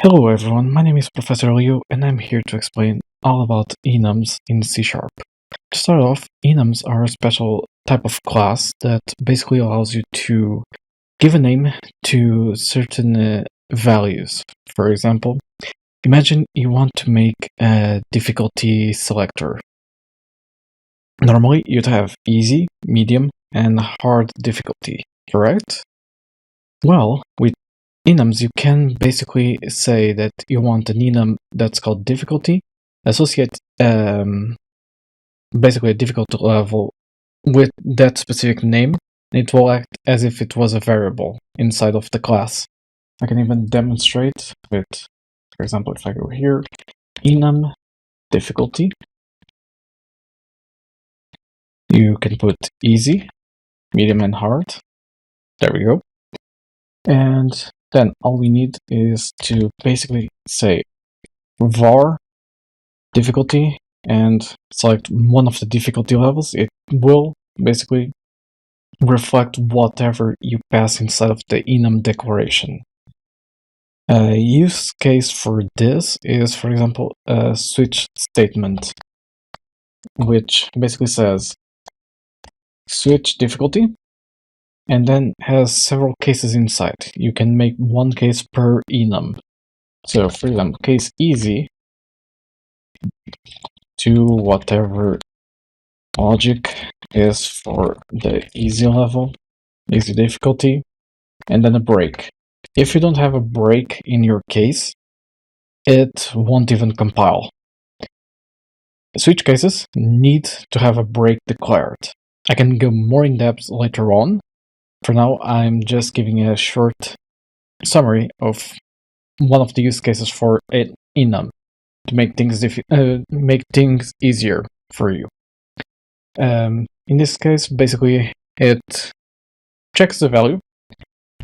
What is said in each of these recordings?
Hello everyone, my name is Professor Liu and I'm here to explain all about enums in C#. To start off, enums are a special type of class that basically allows you to give a name to certain values. For example, imagine you want to make a difficulty selector. Normally you'd have easy, medium, and hard difficulty, correct? Well, with enums, you can basically say that you want an enum that's called difficulty, associate basically a difficulty level with that specific name. It will act as if it was a variable inside of the class. I can even demonstrate with, for example, if I go here, enum difficulty, you can put easy, medium, and hard. There we go. And then all we need is to basically say var difficulty and select one of the difficulty levels. It will basically reflect whatever you pass inside of the enum declaration. A use case for this is, for example, a switch statement, which basically says switch difficulty and then has several cases inside. You can make one case per enum. So, for example, case easy to whatever logic is for the easy level, easy difficulty, and then a break. If you don't have a break in your case, it won't even compile. Switch cases need to have a break declared. I can go more in depth later on. For now, I'm just giving a short summary of one of the use cases for an enum to make things easier for you. In this case, basically, it checks the value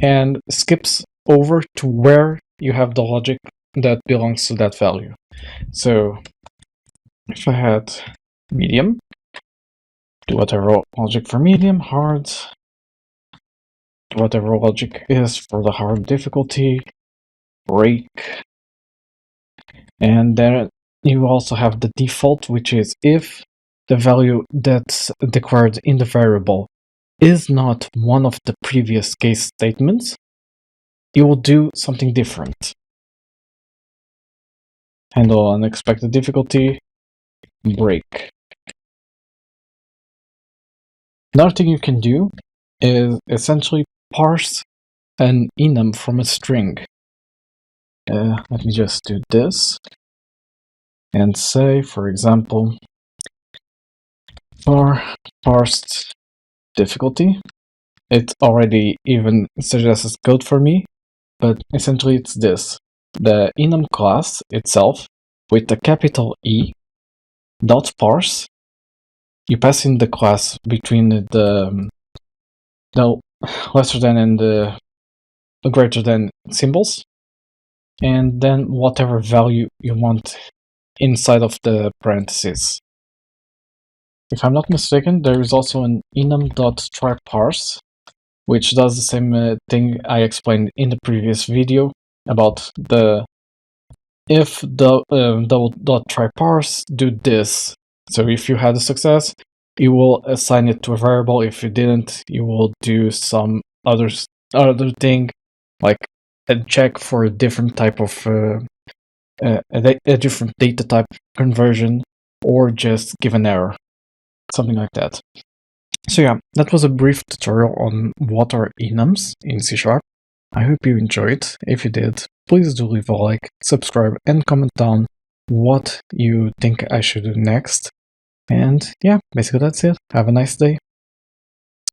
and skips over to where you have the logic that belongs to that value. So if I had medium, do whatever logic for medium, hard, do whatever logic is for the hard difficulty, break, and then you also have the default, which is if the value that's declared in the variable is not one of the previous case statements, it will do something different. Handle unexpected difficulty, break. Another thing you can do is essentially parse an enum from a string. Let me just do this and say, for example, for parsed difficulty, it already even suggests code for me, but essentially it's this. The enum class itself with a capital E dot parse, you pass in the class between the lesser than and the greater than symbols, and then whatever value you want inside of the parentheses. If I'm not mistaken, there is also an enum.tryParse, which does the same thing I explained in the previous video about the if the double.tryParse do this. So if you had a success, you will assign it to a variable. If you didn't, you will do some other thing, like a check for a different type of a different data type conversion, or just give an error, something like that. So yeah, that was a brief tutorial on what are enums in C#. I hope you enjoyed. If you did, please do leave a like, subscribe, and comment down what you think I should do next. And yeah, basically that's it. Have a nice day.